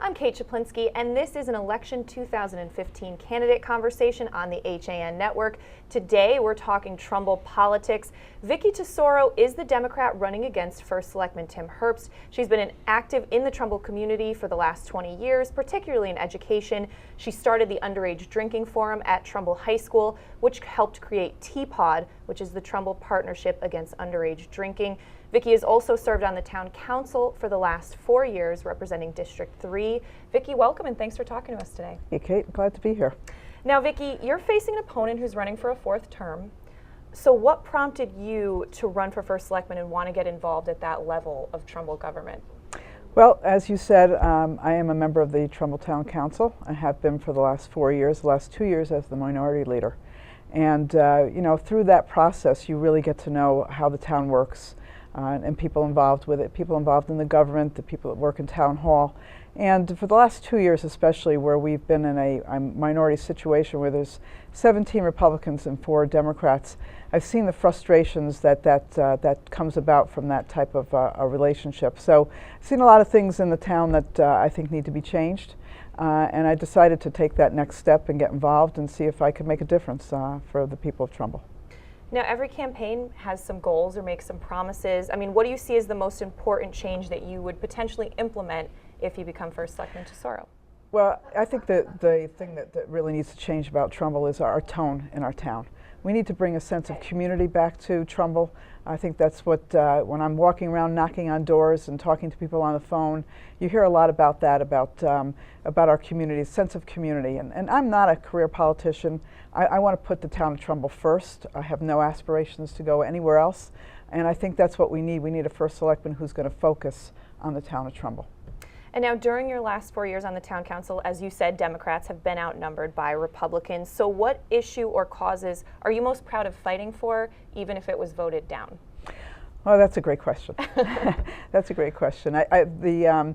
I'm Kate Chaplinsky, and this is an Election 2015 candidate conversation on the HAN network. Today, we're talking Trumbull politics. Vicki Tesoro is the Democrat running against First Selectman Tim Herbst. She's been active in the Trumbull community for the last 20 years, particularly in education. She started the Underage Drinking Forum at Trumbull High School, which helped create TPOD, which is the Trumbull Partnership Against Underage Drinking. Vicki has also served on the town council for the last 4 years, representing District 3. Vicki, welcome, and thanks for talking to us today. Hey, Kate, glad to be here. Now, Vicki, you're facing an opponent who's running for a 4th term. So what prompted you to run for First Selectman and want to get involved at that level of Trumbull government? Well, as you said, I am a member of the Trumbull Town Council. I have been for the last 4 years, the last 2 years as the minority leader. And, you know, through that process, you really get to know how the town works. And people involved with it, people involved in the government, the people that work in town hall. And for the last 2 years especially, where we've been in a minority situation where there's 17 Republicans and 4 Democrats, I've seen the frustrations that comes about from that type of a relationship. So I've seen a lot of things in the town that I think need to be changed. And I decided to take that next step and get involved and see if I could make a difference for the people of Trumbull. Now, every campaign has some goals or makes some promises. I mean, what do you see as the most important change that you would potentially implement if you become First Selectman Tesoro? Well, I think that the thing that really needs to change about Trumbull is our tone in our town. We need to bring a sense of community back to Trumbull. I think that's what, when I'm walking around knocking on doors and talking to people on the phone, you hear a lot about that, about our community, sense of community. And I'm not a career politician. I want to put the town of Trumbull first. I have no aspirations to go anywhere else. And I think that's what we need. We need a First Selectman who's going to focus on the town of Trumbull. And now, during your last 4 years on the town council, as you said, Democrats have been outnumbered by Republicans. So what issue or causes are you most proud of fighting for, even if it was voted down? Oh, that's a great question. That's a great question. The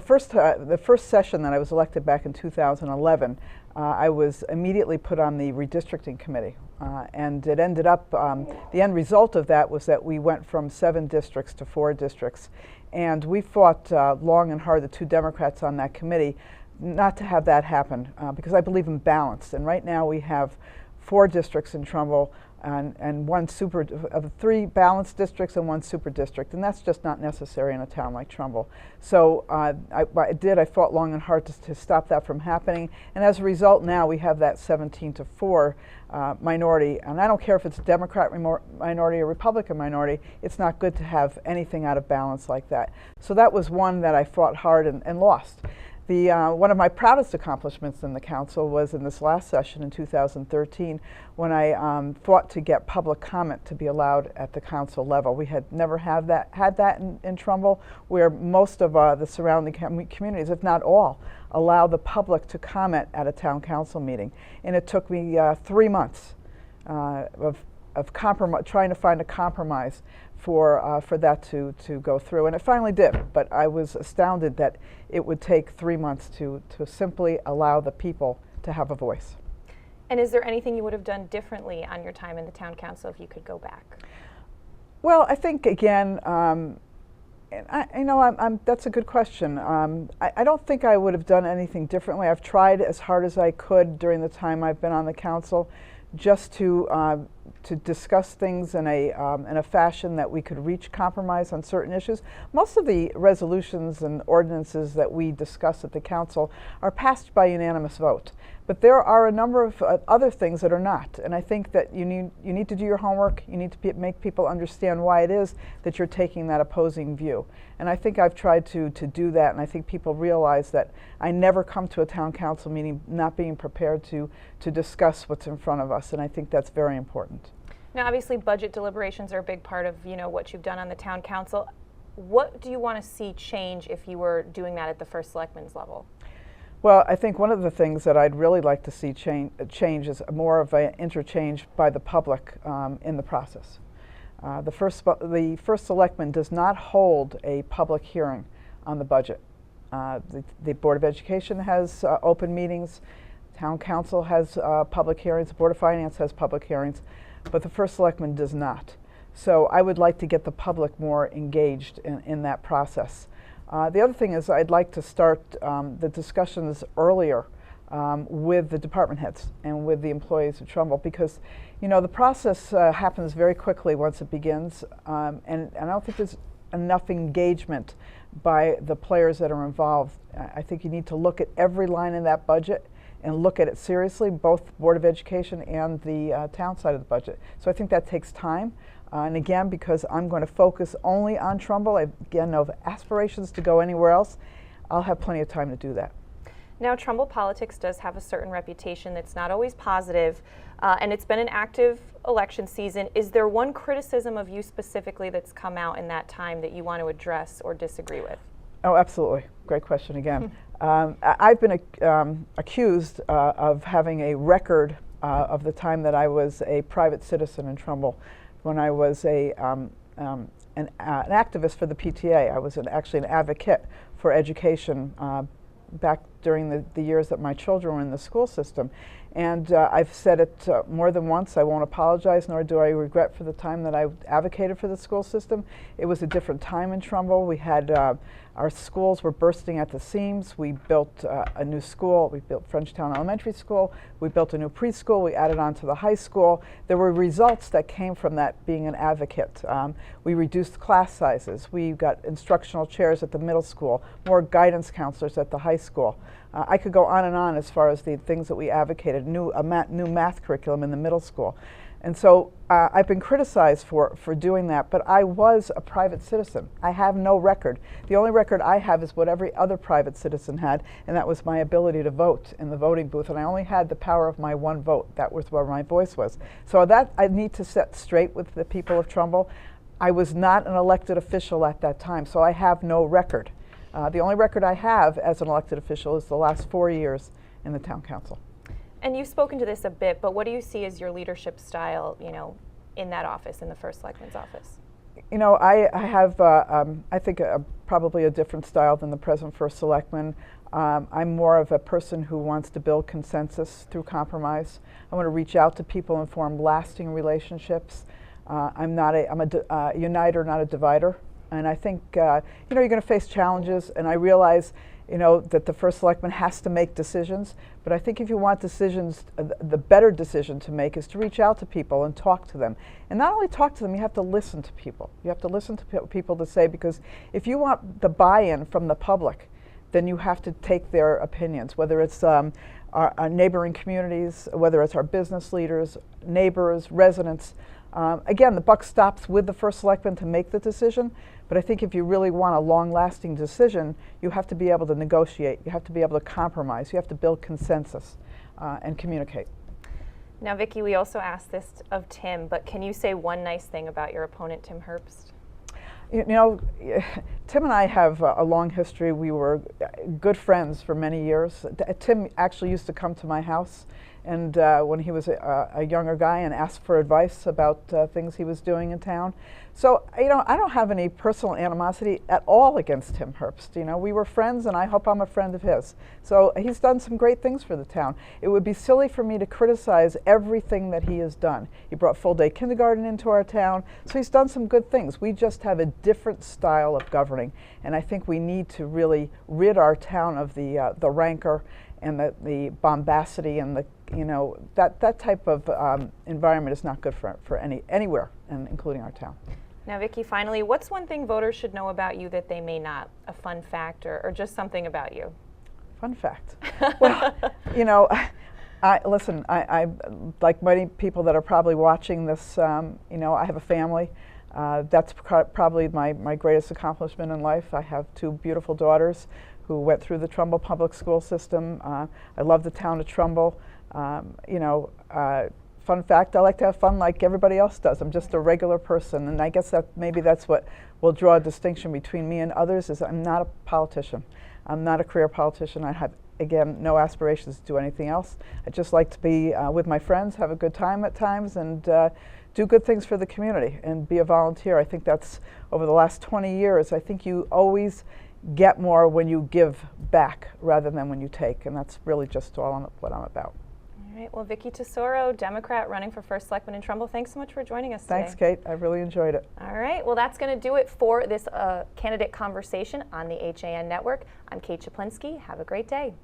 first session that I was elected back in 2011, I was immediately put on the redistricting committee, and it ended up, the end result of that was that we went from 7 districts to 4 districts, and we fought long and hard, the 2 Democrats on that committee, not to have that happen, because I believe in balance. And right now we have 4 districts in Trumbull, and 3 balanced districts and 1 super district, and that's just not necessary in a town like Trumbull. So I fought long and hard to stop that from happening, and as a result now we have that 17-4 minority, and I don't care if it's a Democrat minority or Republican minority, it's not good to have anything out of balance like that. So that was one that I fought hard and lost. One of my proudest accomplishments in the council was in this last session in 2013 when I fought to get public comment to be allowed at the council level. We had never had that in Trumbull, where most of the surrounding communities, if not all, allow the public to comment at a town council meeting. And it took me 3 months of trying to find a compromise for that to go through, and it finally did. But I was astounded that it would take 3 months to simply allow the people to have a voice. And is there anything you would have done differently on your time in the town council if you could go back? Well, I think again, that's a good question. I don't think I would have done anything differently. I've tried as hard as I could during the time I've been on the council, just to discuss things in a fashion that we could reach compromise on certain issues. Most of the resolutions and ordinances that we discuss at the council are passed by unanimous vote. But there are a number of other things that are not, and I think that you need to do your homework. You need to make people understand why it is that you're taking that opposing view. And I think I've tried to do that, and I think people realize that I never come to a town council meeting not being prepared to discuss what's in front of us, and I think that's very important. Now, obviously, budget deliberations are a big part of what you've done on the town council. What do you want to see change if you were doing that at the First Selectman's level? Well, I think one of the things that I'd really like to see change is more of an interchange by the public in the process. The First Selectman does not hold a public hearing on the budget. The Board of Education has open meetings, Town Council has public hearings, the Board of Finance has public hearings, but the First Selectman does not. So I would like to get the public more engaged in that process. The other thing is I'd like to start the discussions earlier with the department heads and with the employees of Trumbull, because the process happens very quickly once it begins, and I don't think there's enough engagement by the players that are involved. I think you need to look at every line in that budget and look at it seriously, both Board of Education and the town side of the budget. So I think that takes time. And again, because I'm going to focus only on Trumbull, I again no aspirations to go anywhere else, I'll have plenty of time to do that. Now, Trumbull politics does have a certain reputation that's not always positive, and it's been an active election season. Is there one criticism of you specifically that's come out in that time that you want to address or disagree with? Oh, absolutely. Great question again. I've been accused of having a record of the time that I was a private citizen in Trumbull. When I was an activist for the PTA, I was actually an advocate for education back during the years that my children were in the school system. And I've said it more than once. I won't apologize, nor do I regret for the time that I advocated for the school system. It was a different time in Trumbull. We had our schools were bursting at the seams. We built a new school. We built Frenchtown Elementary School. We built a new preschool. We added on to the high school. There were results that came from that being an advocate. We reduced class sizes. We got instructional chairs at the middle school, more guidance counselors at the high school. I could go on and on as far as the things that we advocated, new math curriculum in the middle school. And so I've been criticized for doing that, but I was a private citizen. I have no record. The only record I have is what every other private citizen had, and that was my ability to vote in the voting booth, and I only had the power of my one vote. That was where my voice was. So that I need to set straight with the people of Trumbull. I was not an elected official at that time, so I have no record. The only record I have as an elected official is the last 4 years in the town council. And you've spoken to this a bit, but what do you see as your leadership style, in that office, in the First Selectman's office? I have, I think, probably a different style than the present First Selectman. I'm more of a person who wants to build consensus through compromise. I want to reach out to people and form lasting relationships. I'm a uniter, not a divider. And I think, you're going to face challenges, and I realize, that the First Selectman has to make decisions. But I think if you want decisions, the better decision to make is to reach out to people and talk to them. And not only talk to them, you have to listen to people. You have to listen to people to say, because if you want the buy-in from the public, then you have to take their opinions, whether it's our neighboring communities, whether it's our business leaders, neighbors, residents. Again, the buck stops with the First Selectman to make the decision, but I think if you really want a long-lasting decision, you have to be able to negotiate, you have to be able to compromise, you have to build consensus and communicate. Now, Vicki, we also asked this of Tim, but can you say one nice thing about your opponent, Tim Herbst? Tim and I have a long history. We were good friends for many years. Tim actually used to come to my house and when he was a younger guy and ask for advice about things he was doing in town. So, I don't have any personal animosity at all against Tim Herbst. We were friends, and I hope I'm a friend of his. So he's done some great things for the town. It would be silly for me to criticize everything that he has done. He brought full-day kindergarten into our town, so he's done some good things. We just have a different style of governing, and I think we need to really rid our town of the rancor and the bombacity and the that type of environment is not good for anywhere, and including our town. Now, Vicki, finally, what's one thing voters should know about you that they may not? A fun fact or just something about you? Fun fact. Well, listen, I like many people that are probably watching this, I have a family. That's probably my greatest accomplishment in life. I have 2 beautiful daughters who went through the Trumbull public school system. I love the town of Trumbull. Fun fact, I like to have fun like everybody else does. I'm just a regular person, and I guess maybe that's what will draw a distinction between me and others, is I'm not a politician. I'm not a career politician. I have, again, no aspirations to do anything else. I just like to be with my friends, have a good time at times, and do good things for the community and be a volunteer. I think that's, over the last 20 years, I think you always get more when you give back rather than when you take, and that's really just what I'm about. All right, well, Vicki Tesoro, Democrat running for First Selectman in Trumbull, thanks so much for joining us today. Thanks, Kate. I really enjoyed it. All right, well, that's going to do it for this candidate conversation on the HAN Network. I'm Kate Chaplinsky. Have a great day.